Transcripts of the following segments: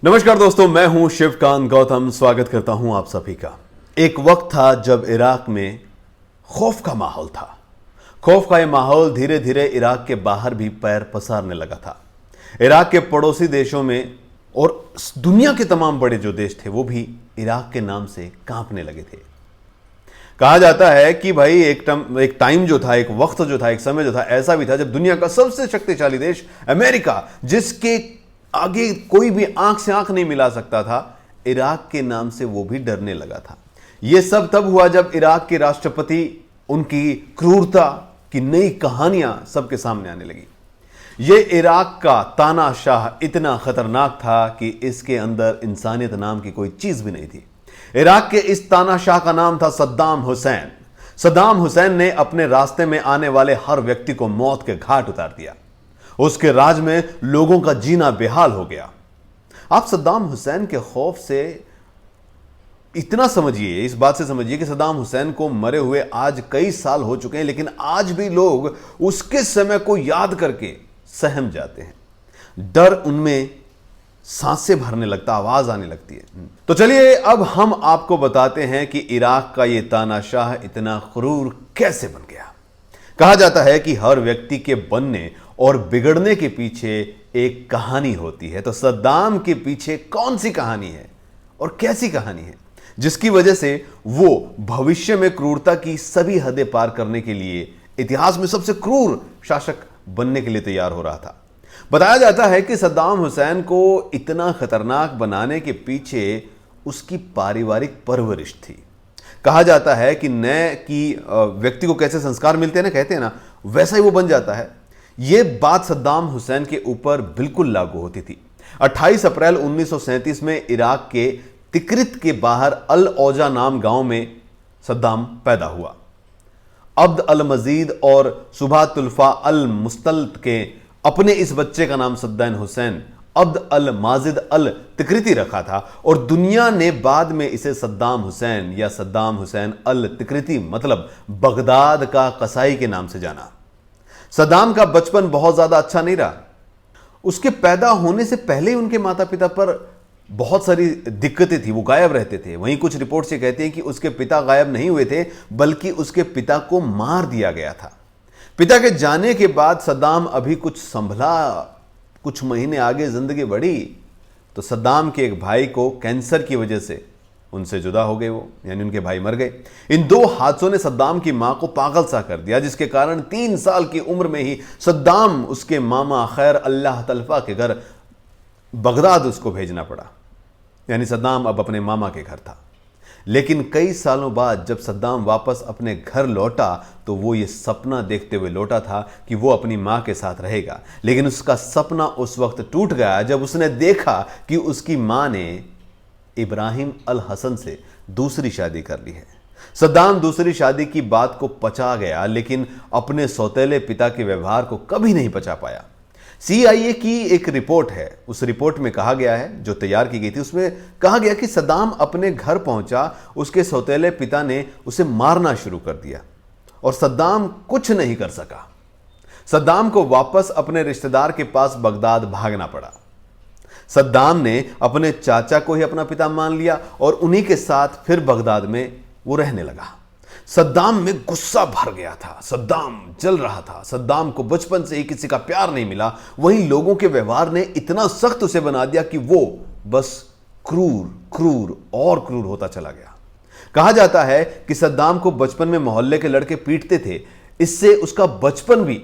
नमस्कार दोस्तों, मैं हूं शिवकांत गौतम। स्वागत करता हूं आप सभी का। एक वक्त था जब इराक में खौफ का माहौल था। खौफ का यह माहौल धीरे धीरे इराक के बाहर भी पैर पसारने लगा था। इराक के पड़ोसी देशों में और दुनिया के तमाम बड़े जो देश थे वो भी इराक के नाम से कांपने लगे थे। कहा जाता है कि भाई एक टाइम जो था, एक वक्त जो था, एक समय जो था, ऐसा भी था जब दुनिया का सबसे शक्तिशाली देश अमेरिका, जिसके आगे कोई भी आंख से आंख नहीं मिला सकता था, इराक के नाम से वो भी डरने लगा था। यह सब तब हुआ जब इराक के राष्ट्रपति, उनकी क्रूरता की नई कहानियां सबके सामने आने लगी। यह इराक का तानाशाह इतना खतरनाक था कि इसके अंदर इंसानियत नाम की कोई चीज भी नहीं थी। इराक के इस तानाशाह का नाम था सद्दाम हुसैन। सद्दाम हुसैन ने अपने रास्ते में आने वाले हर व्यक्ति को मौत के घाट उतार दिया। उसके राज में लोगों का जीना बेहाल हो गया। आप सद्दाम हुसैन के खौफ से इतना समझिए, इस बात से समझिए कि सद्दाम हुसैन को मरे हुए आज कई साल हो चुके हैं, लेकिन आज भी लोग उसके समय को याद करके सहम जाते हैं। डर उनमें सांसें भरने लगता, आवाज आने लगती है। तो चलिए अब हम आपको बताते हैं कि इराक का यह तानाशाह इतना क्रूर कैसे बन गया। कहा जाता है कि हर व्यक्ति के बनने और बिगड़ने के पीछे एक कहानी होती है। तो सद्दाम के पीछे कौन सी कहानी है और कैसी कहानी है जिसकी वजह से वो भविष्य में क्रूरता की सभी हदें पार करने के लिए इतिहास में सबसे क्रूर शासक बनने के लिए तैयार हो रहा था। बताया जाता है कि सद्दाम हुसैन को इतना खतरनाक बनाने के पीछे उसकी पारिवारिक परवरिश थी। कहा जाता है कि व्यक्ति को कैसे संस्कार मिलते हैं ना, कहते हैं ना, वैसा ही वो बन जाता है। यह बात सद्दाम हुसैन के ऊपर बिल्कुल लागू होती थी। 28 अप्रैल 1937 में इराक के तिक्रित के बाहर अल औजा नाम गांव में सद्दाम पैदा हुआ। अब्द अल मजीद और सुबातुल्फा अल मुस्तल्त के अपने इस बच्चे का नाम सद्दैन हुसैन अब्द अल माजिद अल तिक्रिती रखा था और दुनिया ने बाद में इसे सद्दाम हुसैन या सद्दाम हुसैन अल तिक्रिती मतलब बगदाद का कसाई के नाम से जाना। सद्दाम का बचपन बहुत ज्यादा अच्छा नहीं रहा। उसके पैदा होने से पहले ही उनके माता पिता पर बहुत सारी दिक्कतें थी, वो गायब रहते थे। वहीं कुछ रिपोर्ट्स ये कहती हैं कि उसके पिता गायब नहीं हुए थे, बल्कि उसके पिता को मार दिया गया था। पिता के जाने के बाद सद्दाम अभी कुछ संभला, कुछ महीने आगे जिंदगी बढ़ी तो सद्दाम के एक भाई को कैंसर की वजह से उनसे जुदा हो गए, वो यानी उनके भाई मर गए। इन दो हादसों ने सद्दाम की मां को पागल सा कर दिया, जिसके कारण 3 साल की उम्र में ही सद्दाम उसके मामा खैर अल्लाह तलफा के घर बगदाद उसको भेजना पड़ा। यानी सद्दाम अब अपने मामा के घर था। लेकिन कई सालों बाद जब सद्दाम वापस अपने घर लौटा तो वो ये सपना देखते हुए लौटा था कि वो अपनी मां के साथ रहेगा। लेकिन उसका सपना उस वक्त टूट गया जब उसने देखा कि उसकी मां ने इब्राहिम अल हसन से दूसरी शादी कर ली है। सद्दाम दूसरी शादी की बात को पचा गया, लेकिन अपने सौतेले पिता के व्यवहार को कभी नहीं पचा पाया। CIA की एक रिपोर्ट है, उस रिपोर्ट में कहा गया है, जो तैयार की गई थी, उसमें कहा गया कि सद्दाम अपने घर पहुंचा, उसके सौतेले पिता ने उसे मारना शुरू कर दिया और सद्दाम कुछ नहीं कर सका। सद्दाम को वापस अपने रिश्तेदार के पास बगदाद भागना पड़ा। सद्दाम ने अपने चाचा को ही अपना पिता मान लिया और उन्हीं के साथ फिर बगदाद में वो रहने लगा। सद्दाम में गुस्सा भर गया था, सद्दाम जल रहा था। सद्दाम को बचपन से ही किसी का प्यार नहीं मिला, वहीं लोगों के व्यवहार ने इतना सख्त उसे बना दिया कि वो बस क्रूर और क्रूर होता चला गया। कहा जाता है कि सद्दाम को बचपन में मोहल्ले के लड़के पीटते थे, इससे उसका बचपन भी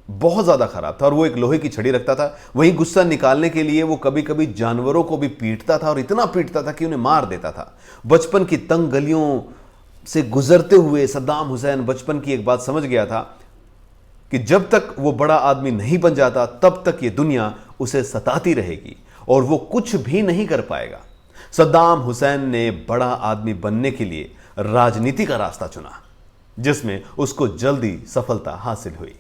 बहुत ज्यादा खराब था और वो एक लोहे की छड़ी रखता था। वहीं गुस्सा निकालने के लिए वो कभी कभी जानवरों को भी पीटता था और इतना पीटता था कि उन्हें मार देता था। बचपन की तंग गलियों से गुजरते हुए सद्दाम हुसैन बचपन की एक बात समझ गया था कि जब तक वो बड़ा आदमी नहीं बन जाता तब तक ये दुनिया उसे सताती रहेगी और वो कुछ भी नहीं कर पाएगा। सद्दाम हुसैन ने बड़ा आदमी बनने के लिए राजनीति का रास्ता चुना, जिसमें उसको जल्दी सफलता हासिल हुई।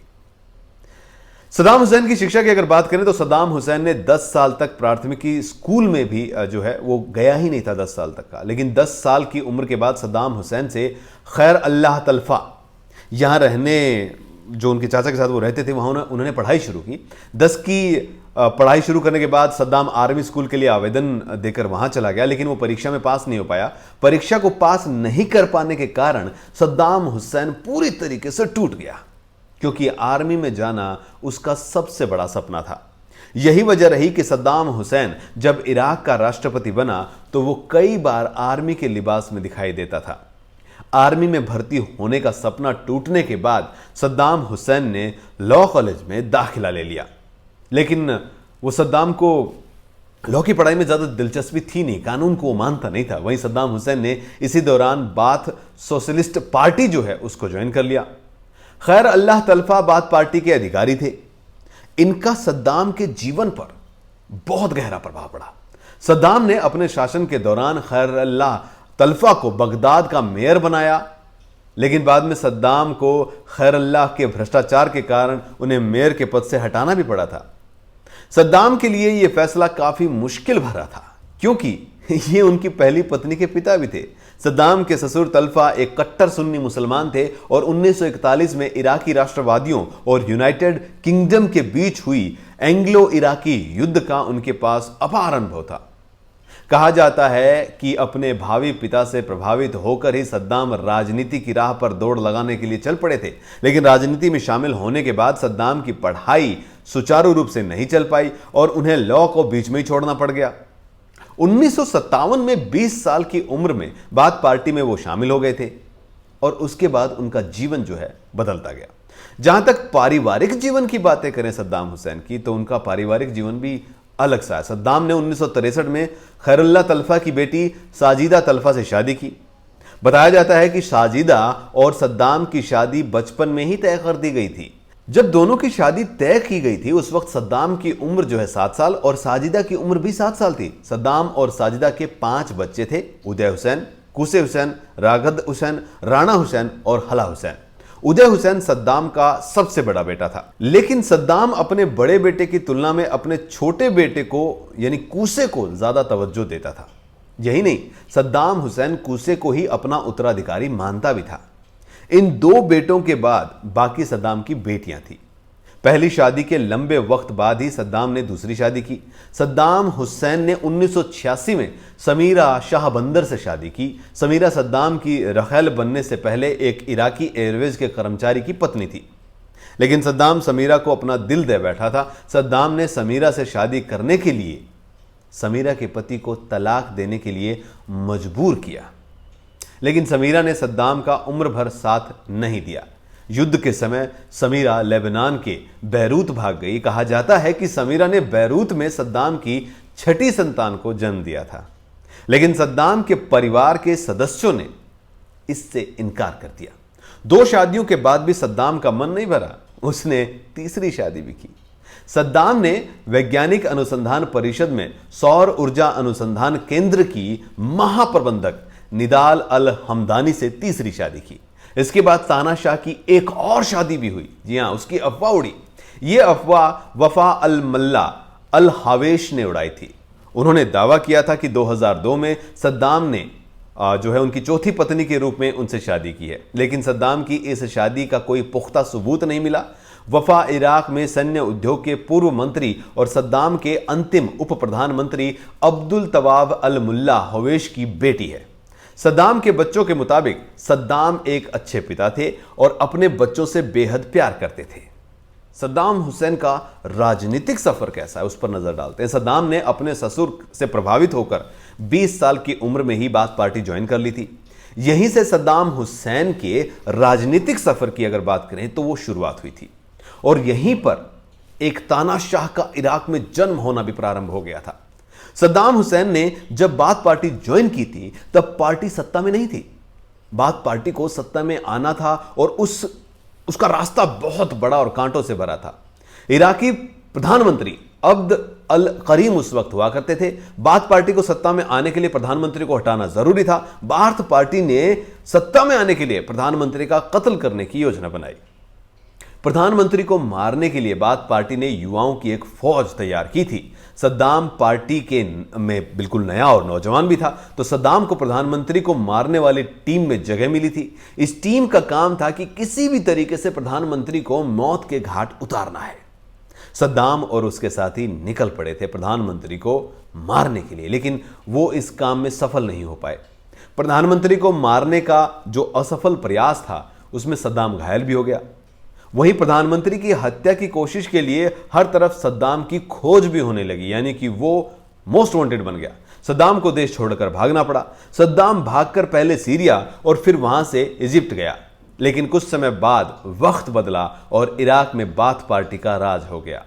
सद्दाम हुसैन की शिक्षा की अगर बात करें तो सद्दाम हुसैन ने 10 साल तक प्राथमिकी स्कूल में भी जो है वो गया ही नहीं था 10 साल तक का। लेकिन 10 साल की उम्र के बाद सद्दाम हुसैन से खैर अल्लाह तलफा यहाँ रहने, जो उनके चाचा के साथ वो रहते थे, वहाँ उन्होंने पढ़ाई शुरू की। 10 की पढ़ाई शुरू करने के बाद सद्दाम आर्मी स्कूल के लिए आवेदन देकर वहां चला गया, लेकिन वो परीक्षा में पास नहीं हो पाया। परीक्षा को पास नहीं कर पाने के कारण सद्दाम हुसैन पूरी तरीके से टूट गया, क्योंकि आर्मी में जाना उसका सबसे बड़ा सपना था। यही वजह रही कि सद्दाम हुसैन जब इराक का राष्ट्रपति बना तो वो कई बार आर्मी के लिबास में दिखाई देता था। आर्मी में भर्ती होने का सपना टूटने के बाद सद्दाम हुसैन ने लॉ कॉलेज में दाखिला ले लिया, लेकिन वो सद्दाम को लॉ की पढ़ाई में ज्यादा दिलचस्पी थी नहीं, कानून को वो मानता नहीं था। वहीं सद्दाम हुसैन ने इसी दौरान बाथ सोशलिस्ट पार्टी जो है उसको ज्वाइन कर लिया। खैर अल्लाह तलफा बाथ पार्टी के अधिकारी थे। इनका सद्दाम के जीवन पर बहुत गहरा प्रभाव पड़ा। सद्दाम ने अपने शासन के दौरान खैर अल्लाह तलफा को बगदाद का मेयर बनाया, लेकिन बाद में सद्दाम को खैर अल्लाह के भ्रष्टाचार के कारण उन्हें मेयर के पद से हटाना भी पड़ा था। सद्दाम के लिए यह फैसला काफी मुश्किल भरा था, क्योंकि ये उनकी पहली पत्नी के पिता भी थे। सद्दाम के ससुर तलफा एक कट्टर सुन्नी मुसलमान थे और 1941 में इराकी राष्ट्रवादियों और यूनाइटेड किंगडम के बीच हुई एंग्लो इराकी युद्ध का उनके पास अपार अनुभव था। कहा जाता है कि अपने भावी पिता से प्रभावित होकर ही सद्दाम राजनीति की राह पर दौड़ लगाने के लिए चल पड़े थे, लेकिन राजनीति में शामिल होने के बाद सद्दाम की पढ़ाई सुचारू रूप से नहीं चल पाई और उन्हें लॉ को बीच में ही छोड़ना पड़ गया। 1957 में 20 साल की उम्र में बाथ पार्टी में वो शामिल हो गए थे और उसके बाद उनका जीवन जो है बदलता गया। जहां तक पारिवारिक जीवन की बातें करें सद्दाम हुसैन की, तो उनका पारिवारिक जीवन भी अलग सा है। सद्दाम ने 1963 में खैरुल्लाह तलफा की बेटी साजिदा तलफा से शादी की। बताया जाता है कि साजिदा और सद्दाम की शादी बचपन में ही तय कर दी गई थी। जब दोनों की शादी तय की गई थी उस वक्त सद्दाम की उम्र जो है 7 साल और साजिदा की उम्र भी 7 साल थी। सद्दाम और साजिदा के 5 बच्चे थे, उदय हुसैन, कुसे हुसैन, रागद हुसैन, राणा हुसैन और हला हुसैन। उदय हुसैन सद्दाम का सबसे बड़ा बेटा था, लेकिन सद्दाम अपने बड़े बेटे की तुलना में अपने छोटे बेटे को यानी कूसे को ज्यादा तवज्जो देता था। यही नहीं, सद्दाम हुसैन कूसे को ही अपना उत्तराधिकारी मानता भी था। इन 2 बेटों के बाद बाकी सद्दाम की बेटियां थी। पहली शादी के लंबे वक्त बाद ही सद्दाम ने दूसरी शादी की। सद्दाम हुसैन ने 1986 में समीरा शाह बंदर से शादी की। समीरा सद्दाम की रखैल बनने से पहले एक इराकी एयरवेज के कर्मचारी की पत्नी थी, लेकिन सद्दाम समीरा को अपना दिल दे बैठा था। सद्दाम ने समीरा से शादी करने के लिए समीरा के पति को तलाक देने के लिए मजबूर किया, लेकिन समीरा ने सद्दाम का उम्र भर साथ नहीं दिया। युद्ध के समय समीरा लेबनान के बैरूत भाग गई। कहा जाता है कि समीरा ने बैरूत में सद्दाम की 6ठी संतान को जन्म दिया था, लेकिन सद्दाम के परिवार के सदस्यों ने इससे इनकार कर दिया। 2 शादियों के बाद भी सद्दाम का मन नहीं भरा, उसने तीसरी शादी भी की। सद्दाम ने वैज्ञानिक अनुसंधान परिषद में सौर ऊर्जा अनुसंधान केंद्र की महाप्रबंधक निदाल अल हमदानी से तीसरी शादी की। इसके बाद तानाशाह की एक और शादी भी हुई। जी हां, उसकी अफवाह उड़ी। यह अफवाह वफा अल मल्ला अल हावेश ने उड़ाई थी। उन्होंने दावा किया था कि 2002 में सद्दाम ने जो है उनकी चौथी पत्नी के रूप में उनसे शादी की है, लेकिन सद्दाम की इस शादी का कोई पुख्ता सबूत नहीं मिला। वफा इराक में सैन्य उद्योग के पूर्व मंत्री और सद्दाम के अंतिम उप प्रधानमंत्री अब्दुल तवाब अल मुल्ला हवेश की बेटी है। सद्दाम के बच्चों के मुताबिक सद्दाम एक अच्छे पिता थे और अपने बच्चों से बेहद प्यार करते थे। सद्दाम हुसैन का राजनीतिक सफर कैसा है उस पर नजर डालते हैं। सद्दाम ने अपने ससुर से प्रभावित होकर 20 साल की उम्र में ही बाथ पार्टी ज्वाइन कर ली थी। यहीं से सद्दाम हुसैन के राजनीतिक सफर की अगर बात करें तो वो शुरुआत हुई थी और यहीं पर एक तानाशाह का इराक में जन्म होना भी प्रारंभ हो गया था। सद्दाम हुसैन ने जब बाथ पार्टी ज्वाइन की थी तब पार्टी सत्ता में नहीं थी। बाथ पार्टी को सत्ता में आना था और उसका रास्ता बहुत बड़ा और कांटों से भरा था। इराकी प्रधानमंत्री अब्द अल करीम उस वक्त हुआ करते थे। बाथ पार्टी को सत्ता में आने के लिए प्रधानमंत्री को हटाना जरूरी था। बाथ पार्टी ने सत्ता में आने के लिए प्रधानमंत्री का कत्ल करने की योजना बनाई। प्रधानमंत्री को मारने के लिए बाथ पार्टी ने युवाओं की एक फौज तैयार की थी। सद्दाम पार्टी के में बिल्कुल नया और नौजवान भी था, तो सद्दाम को प्रधानमंत्री को मारने वाली टीम में जगह मिली थी। इस टीम का काम था कि किसी भी तरीके से प्रधानमंत्री को मौत के घाट उतारना है। सद्दाम और उसके साथी निकल पड़े थे प्रधानमंत्री को मारने के लिए, लेकिन वो इस काम में सफल नहीं हो पाए। प्रधानमंत्री को मारने का जो असफल प्रयास था उसमें सद्दाम घायल भी हो गया। वहीं प्रधानमंत्री की हत्या की कोशिश के लिए हर तरफ सद्दाम की खोज भी होने लगी, यानी कि वो मोस्ट वांटेड बन गया। सद्दाम को देश छोड़कर भागना पड़ा। सद्दाम भागकर पहले सीरिया और फिर वहां से इजिप्ट गया, लेकिन कुछ समय बाद वक्त बदला और इराक में बाथ पार्टी का राज हो गया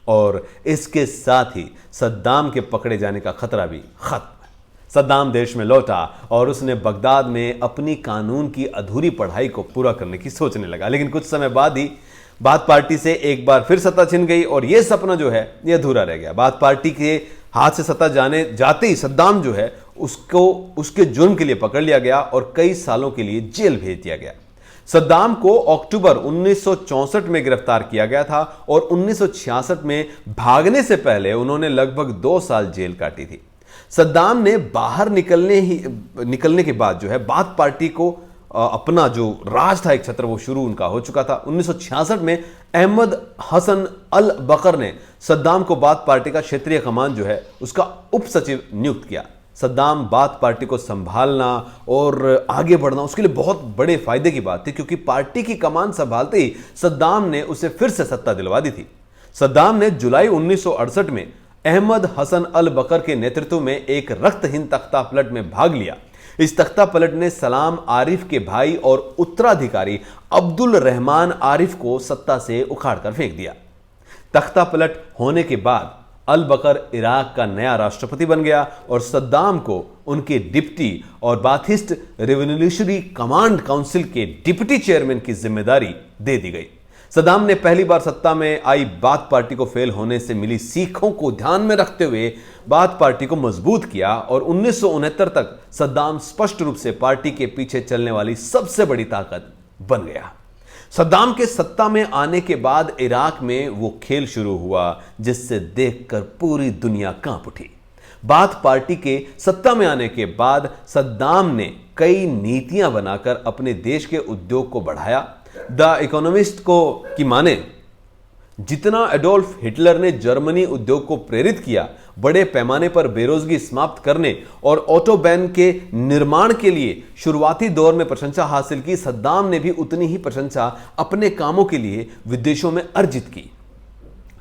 और इसके साथ ही सद्दाम के पकड़े जाने का खतरा भी खत्म। सद्दाम देश में लौटा और उसने बगदाद में अपनी कानून की अधूरी पढ़ाई को पूरा करने की सोचने लगा, लेकिन कुछ समय बाद ही बाथ पार्टी से एक बार फिर सत्ता छिन गई और यह सपना जो है यह अधूरा रह गया। बाथ पार्टी के हाथ से सत्ता जाते ही सद्दाम जो है उसको उसके जुर्म के लिए पकड़ लिया गया और कई सालों के लिए जेल भेज दिया गया। सद्दाम को अक्टूबर 1964 में गिरफ्तार किया गया था और 1966 में भागने से पहले उन्होंने लगभग 2 साल जेल काटी थी। सद्दाम ने बाहर निकलने के बाद जो है बाथ पार्टी को अपना जो राज था एक छत्र वो शुरू उनका हो चुका था। 1966 में अहमद हसन अल बकर ने सद्दाम को बाथ पार्टी का क्षेत्रीय कमान जो है उसका उप सचिव नियुक्त किया। सद्दाम बाथ पार्टी को संभालना और आगे बढ़ना उसके लिए बहुत बड़े फायदे की बात थी, क्योंकि पार्टी की कमान संभालते ही सद्दाम ने उसे फिर से सत्ता दिलवा दी थी। सद्दाम ने जुलाई 1968 में अहमद हसन अल बकर के नेतृत्व में एक रक्तहीन तख्ता पलट में भाग लिया। इस तख्ता पलट ने सलाम आरिफ के भाई और उत्तराधिकारी अब्दुल रहमान आरिफ को सत्ता से उखाड़कर फेंक दिया। तख्ता पलट होने के बाद अल बकर इराक का नया राष्ट्रपति बन गया और सद्दाम को उनके डिप्टी और बाथिस्ट रिवोल्यूशनरी कमांड काउंसिल के डिप्टी चेयरमैन की जिम्मेदारी दे दी गई। सद्दाम ने पहली बार सत्ता में आई बाथ पार्टी को फेल होने से मिली सीखों को ध्यान में रखते हुए बाथ पार्टी को मजबूत किया और 1969 तक सद्दाम स्पष्ट रूप से पार्टी के पीछे चलने वाली सबसे बड़ी ताकत बन गया। सद्दाम के सत्ता में आने के बाद इराक में वो खेल शुरू हुआ जिससे देखकर पूरी दुनिया कांप उठी। बाथ पार्टी के सत्ता में आने के बाद सद्दाम ने कई नीतियां बनाकर अपने देश के उद्योग को बढ़ाया। द इकोनॉमिस्ट को की माने जितना एडोल्फ हिटलर ने जर्मनी उद्योग को प्रेरित किया, बड़े पैमाने पर बेरोजगारी समाप्त करने और ऑटोबैन के निर्माण के लिए शुरुआती दौर में प्रशंसा हासिल की, सद्दाम ने भी उतनी ही प्रशंसा अपने कामों के लिए विदेशों में अर्जित की।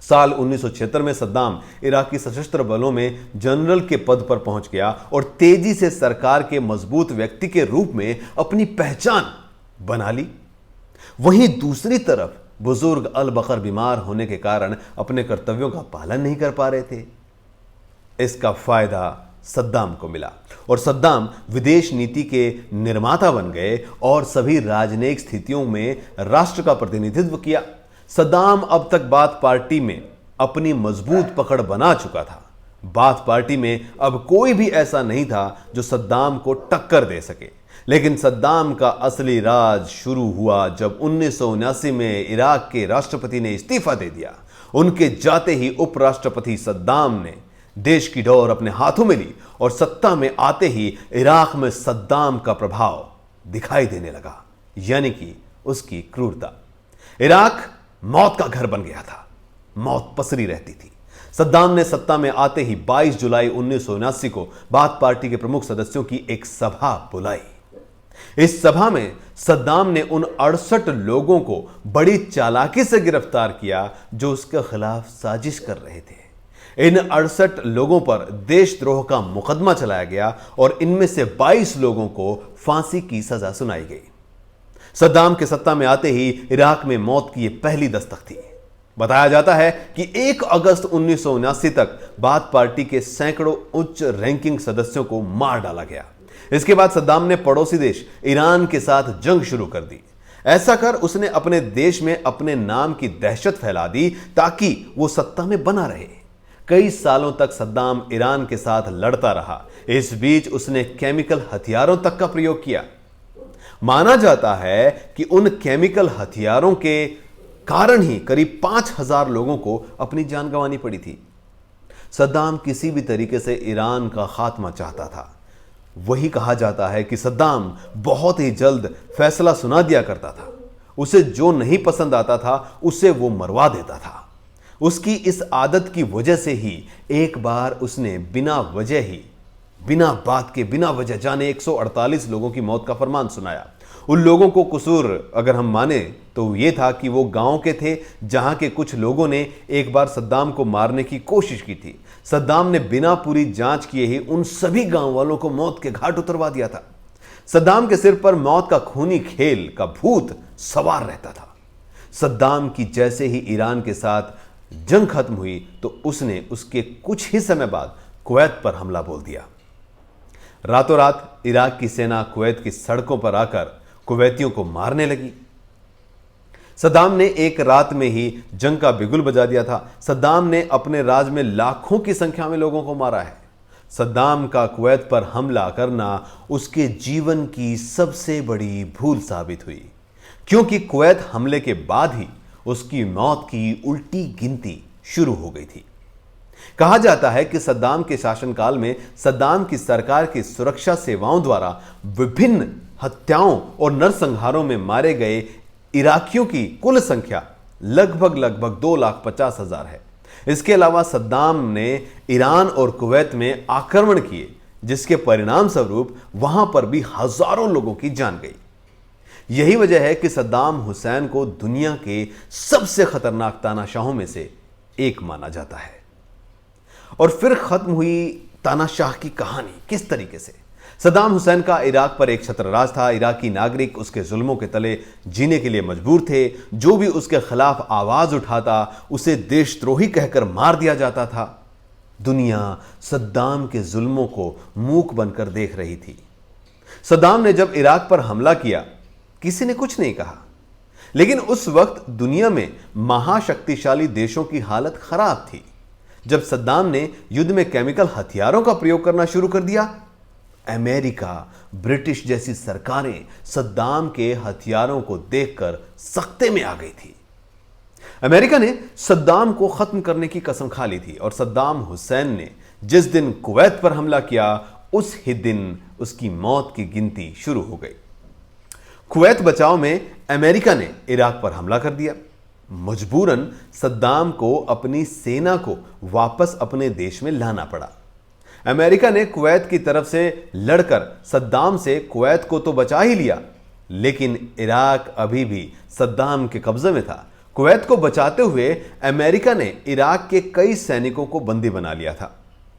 साल 1976 में सद्दाम इराकी सशस्त्र बलों में जनरल के पद पर पहुंच गया और तेजी से सरकार के मजबूत व्यक्ति के रूप में अपनी पहचान बना ली। वहीं दूसरी तरफ बुजुर्ग अल बकर बीमार होने के कारण अपने कर्तव्यों का पालन नहीं कर पा रहे थे। इसका फायदा सद्दाम को मिला और सद्दाम विदेश नीति के निर्माता बन गए और सभी राजनयिक स्थितियों में राष्ट्र का प्रतिनिधित्व किया। सद्दाम अब तक बाथ पार्टी में अपनी मजबूत पकड़ बना चुका था। बाथ पार्टी में अब कोई भी ऐसा नहीं था जो सद्दाम को टक्कर दे सके। लेकिन सद्दाम का असली राज शुरू हुआ जब 1979 में इराक के राष्ट्रपति ने इस्तीफा दे दिया। उनके जाते ही उपराष्ट्रपति सद्दाम ने देश की डोर अपने हाथों में ली और सत्ता में आते ही इराक में सद्दाम का प्रभाव दिखाई देने लगा, यानी कि उसकी क्रूरता। इराक मौत का घर बन गया था, मौत पसरी रहती थी। सद्दाम ने सत्ता में आते ही 22 जुलाई 1979 को बाथ पार्टी के प्रमुख सदस्यों की एक सभा बुलाई। इस सभा में सद्दाम ने उन 68 लोगों को बड़ी चालाकी से गिरफ्तार किया जो उसके खिलाफ साजिश कर रहे थे। इन 68 लोगों पर देशद्रोह का मुकदमा चलाया गया और इनमें से 22 लोगों को फांसी की सजा सुनाई गई। सद्दाम के सत्ता में आते ही इराक में मौत की यह पहली दस्तक थी। बताया जाता है कि 1 अगस्त 1979 तक बाथ पार्टी के सैकड़ों उच्च रैंकिंग सदस्यों को मार डाला गया। इसके बाद सद्दाम ने पड़ोसी देश ईरान के साथ जंग शुरू कर दी। ऐसा कर उसने अपने देश में अपने नाम की दहशत फैला दी ताकि वो सत्ता में बना रहे। कई सालों तक सद्दाम ईरान के साथ लड़ता रहा। इस बीच उसने केमिकल हथियारों तक का प्रयोग किया। माना जाता है कि उन केमिकल हथियारों के कारण ही करीब 5000 लोगों को अपनी जान गंवानी पड़ी थी। सद्दाम किसी भी तरीके से ईरान का खात्मा चाहता था। वही कहा जाता है कि सद्दाम बहुत ही जल्द फैसला सुना दिया करता था। उसे जो नहीं पसंद आता था उसे वो मरवा देता था। उसकी इस आदत की वजह से ही एक बार उसने बिना वजह ही, बिना बात के, बिना वजह जाने 148 लोगों की मौत का फरमान सुनाया। उन लोगों को कसूर अगर हम माने तो ये था कि वो गांव के थे जहां के कुछ लोगों ने एक बार सद्दाम को मारने की कोशिश की थी। सद्दाम ने बिना पूरी जांच किए ही उन सभी गांव वालों को मौत के घाट उतरवा दिया था। सद्दाम के सिर पर मौत का खूनी खेल का भूत सवार रहता था। सद्दाम की जैसे ही ईरान के साथ जंग खत्म हुई तो उसने उसके कुछ ही समय बाद कुवैत पर हमला बोल दिया। रातों रात इराक की सेना कुवैत की सड़कों पर आकर कुवैतियों को मारने लगी। सद्दाम ने एक रात में ही जंग का बिगुल बजा दिया था। सद्दाम ने अपने राज में लाखों की संख्या में लोगों को मारा है। सद्दाम का कुवैत पर हमला करना उसके जीवन की सबसे बड़ी भूल साबित हुई, क्योंकि कुवैत हमले के बाद ही उसकी मौत की उल्टी गिनती शुरू हो गई थी। कहा जाता है कि सद्दाम के शासनकाल में सद्दाम की सरकार की सुरक्षा सेवाओं द्वारा विभिन्न हत्याओं और नरसंहारों में मारे गए इराकियों की कुल संख्या लगभग 2,50,000 है। इसके अलावा सद्दाम ने ईरान और कुवैत में आक्रमण किए, जिसके परिणाम स्वरूप वहां पर भी हजारों लोगों की जान गई। यही वजह है कि सद्दाम हुसैन को दुनिया के सबसे खतरनाक तानाशाहों में से एक माना जाता है। और फिर खत्म हुई तानाशाह की कहानी किस तरीके से। सद्दाम हुसैन का इराक पर एक छत्रराज था। इराकी नागरिक उसके जुल्मों के तले जीने के लिए मजबूर थे। जो भी उसके खिलाफ आवाज उठाता उसे देशद्रोही कहकर मार दिया जाता था। दुनिया सद्दाम के जुल्मों को मूक बनकर देख रही थी। सद्दाम ने जब इराक पर हमला किया किसी ने कुछ नहीं कहा, लेकिन उस वक्त दुनिया में महाशक्तिशाली देशों की हालत खराब थी। जब सद्दाम ने युद्ध में केमिकल हथियारों का प्रयोग करना शुरू कर दिया, अमेरिका, ब्रिटिश जैसी सरकारें सद्दाम के हथियारों को देखकर सख्ते में आ गई थी। अमेरिका ने सद्दाम को खत्म करने की कसम खा ली थी और सद्दाम हुसैन ने जिस दिन कुवैत पर हमला किया उस ही दिन उसकी मौत की गिनती शुरू हो गई। कुवैत बचाव में अमेरिका ने इराक पर हमला कर दिया। मजबूरन सद्दाम को अपनी सेना को वापस अपने देश में लाना पड़ा। अमेरिका ने कुवैत की तरफ से लड़कर सद्दाम से कुवैत को तो बचा ही लिया, लेकिन इराक अभी भी सद्दाम के कब्जे में था। कुवैत को बचाते हुए अमेरिका ने इराक के कई सैनिकों को बंदी बना लिया था,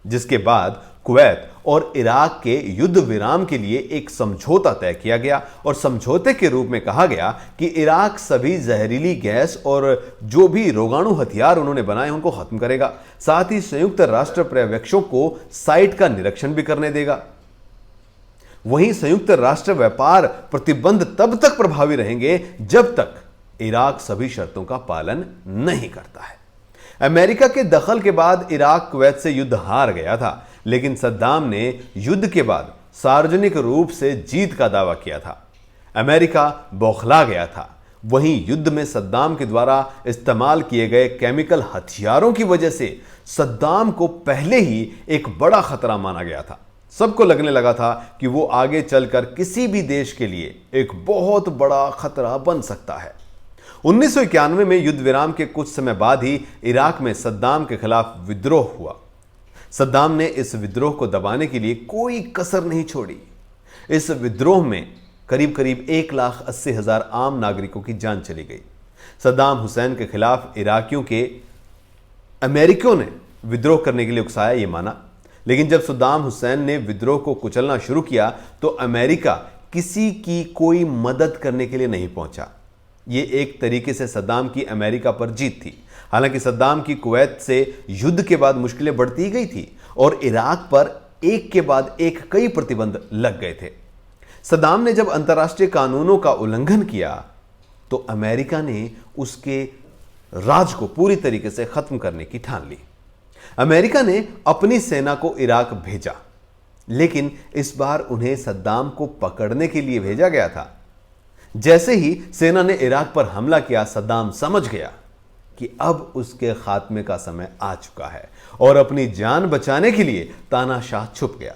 जिसके बाद कुवैत और इराक के युद्ध विराम के लिए एक समझौता तय किया गया और समझौते के रूप में कहा गया कि इराक सभी जहरीली गैस और जो भी रोगाणु हथियार उन्होंने बनाए उनको खत्म करेगा। साथ ही संयुक्त राष्ट्र पर्यवेक्षकों को साइट का निरीक्षण भी करने देगा। वहीं संयुक्त राष्ट्र व्यापार प्रतिबंध तब तक प्रभावी रहेंगे जब तक इराक सभी शर्तों का पालन नहीं करता है। अमेरिका के दखल के बाद इराक कुवैत से युद्ध हार गया था, लेकिन सद्दाम ने युद्ध के बाद सार्वजनिक रूप से जीत का दावा किया था। अमेरिका बौखला गया था। वहीं युद्ध में सद्दाम के द्वारा इस्तेमाल किए गए केमिकल हथियारों की वजह से सद्दाम को पहले ही एक बड़ा खतरा माना गया था। सबको लगने लगा था कि वो आगे चलकर किसी भी देश के लिए एक बहुत बड़ा खतरा बन सकता है। 1991 में युद्ध विराम के कुछ समय बाद ही इराक में सद्दाम के खिलाफ विद्रोह हुआ। सद्दाम ने इस विद्रोह को दबाने के लिए कोई कसर नहीं छोड़ी। इस विद्रोह में करीब 1,80,000 आम नागरिकों की जान चली गई। सद्दाम हुसैन के खिलाफ इराकियों के अमेरिकियों ने विद्रोह करने के लिए उकसाया, ये माना, लेकिन जब सद्दाम हुसैन ने विद्रोह को कुचलना शुरू किया तो अमेरिका किसी की कोई मदद करने के लिए नहीं पहुंचा। ये एक तरीके से सद्दाम की अमेरिका पर जीत थी। हालांकि सद्दाम की कुवैत से युद्ध के बाद मुश्किलें बढ़ती गई थी और इराक पर एक के बाद एक कई प्रतिबंध लग गए थे। सद्दाम ने जब अंतर्राष्ट्रीय कानूनों का उल्लंघन किया तो अमेरिका ने उसके राज को पूरी तरीके से खत्म करने की ठान ली। अमेरिका ने अपनी सेना को इराक भेजा, लेकिन इस बार उन्हें सद्दाम को पकड़ने के लिए भेजा गया था। जैसे ही सेना ने इराक पर हमला किया, सद्दाम समझ गया कि अब उसके खात्मे का समय आ चुका है और अपनी जान बचाने के लिए तानाशाह छुप गया।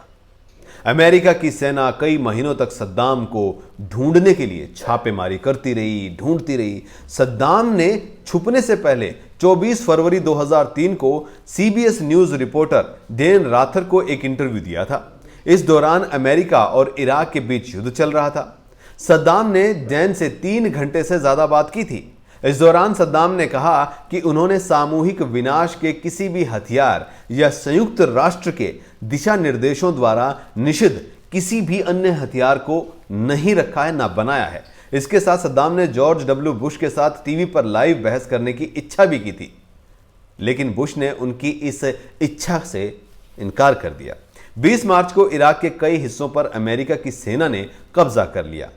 अमेरिका की सेना कई महीनों तक सद्दाम को ढूंढने के लिए छापेमारी करती रही, ढूंढती रही। सद्दाम ने छुपने से पहले 24 फरवरी 2003 को CBS news reporter Dan Rather को एक इंटरव्यू दिया था। इस दौरान अमेरिका और इराक के बीच युद्ध चल रहा था। सद्दाम ने डैन से 3 घंटे से ज्यादा बात की थी। इस दौरान सद्दाम ने कहा कि उन्होंने सामूहिक विनाश के किसी भी हथियार या संयुक्त राष्ट्र के दिशा निर्देशों द्वारा निषिद्ध किसी भी अन्य हथियार को नहीं रखा है, ना बनाया है। इसके साथ सद्दाम ने जॉर्ज डब्ल्यू बुश के साथ टीवी पर लाइव बहस करने की इच्छा भी की थी, लेकिन बुश ने उनकी इस इच्छा से इनकार कर दिया। 20 मार्च को इराक के कई हिस्सों पर अमेरिका की सेना ने कब्जा कर लिया।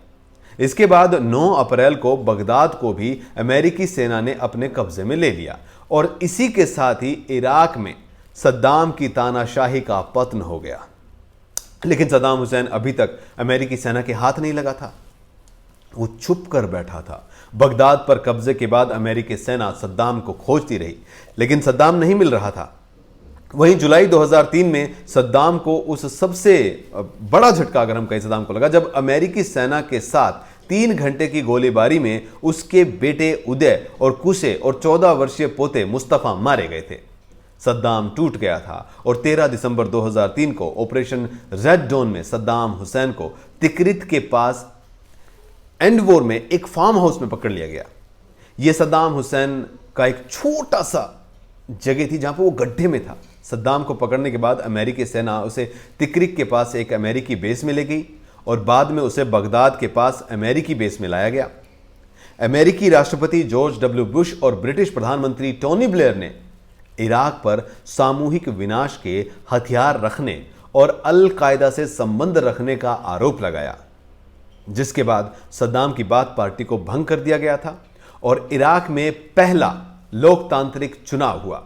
इसके बाद 9 अप्रैल को बगदाद को भी अमेरिकी सेना ने अपने कब्जे में ले लिया और इसी के साथ ही इराक में सद्दाम की तानाशाही का पतन हो गया। लेकिन सद्दाम हुसैन अभी तक अमेरिकी सेना के हाथ नहीं लगा था, वो छुप कर बैठा था। बगदाद पर कब्जे के बाद अमेरिकी सेना सद्दाम को खोजती रही, लेकिन सद्दाम नहीं मिल रहा था। वहीं जुलाई 2003 में सद्दाम को उस सबसे बड़ा झटका, अगर हम कहें, सद्दाम को लगा जब अमेरिकी सेना के साथ 3 घंटे की गोलीबारी में उसके बेटे उदय और कुशे और 14 वर्षीय पोते मुस्तफा मारे गए थे। सद्दाम टूट गया था और 13 दिसंबर 2003 को ऑपरेशन रेड डॉन में सद्दाम हुसैन को तिकरित के पास एंडवोर में एक फार्म हाउस में पकड़ लिया गया। यह सद्दाम हुसैन का एक छोटा सा जगह थी जहां पर वो गड्ढे में था। सद्दाम को पकड़ने के बाद अमेरिकी सेना उसे तिकरित के पास एक अमेरिकी बेस में ले गई और बाद में उसे बगदाद के पास अमेरिकी बेस में लाया गया। अमेरिकी राष्ट्रपति जॉर्ज डब्ल्यू बुश और ब्रिटिश प्रधानमंत्री टोनी ब्लेयर ने इराक पर सामूहिक विनाश के हथियार रखने और अल कायदा से संबंध रखने का आरोप लगाया, जिसके बाद सद्दाम की बाथ पार्टी को भंग कर दिया गया था और इराक में पहला लोकतांत्रिक चुनाव हुआ।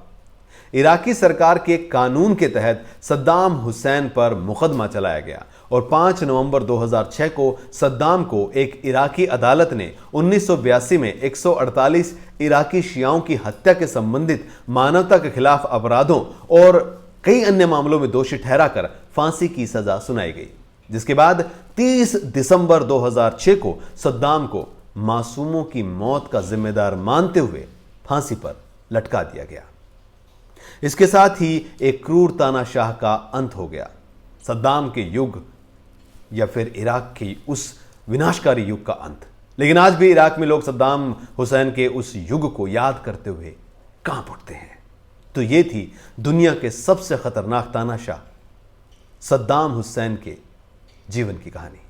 इराकी सरकार के कानून के तहत सद्दाम हुसैन पर मुकदमा चलाया गया और 5 नवंबर 2006 को सद्दाम को एक इराकी अदालत ने 1982 में 148 इराकी शियाओं की हत्या के संबंधित मानवता के खिलाफ अपराधों और कई अन्य मामलों में दोषी ठहराकर फांसी की सजा सुनाई गई, जिसके बाद 30 दिसंबर 2006 को सद्दाम को मासूमों की मौत का जिम्मेदार मानते हुए फांसी पर लटका दिया गया। इसके साथ ही एक क्रूर तानाशाह का अंत हो गया, सद्दाम के युग या फिर इराक के उस विनाशकारी युग का अंत। लेकिन आज भी इराक में लोग सद्दाम हुसैन के उस युग को याद करते हुए कांप उठते हैं। तो ये थी दुनिया के सबसे खतरनाक तानाशाह सद्दाम हुसैन के जीवन की कहानी।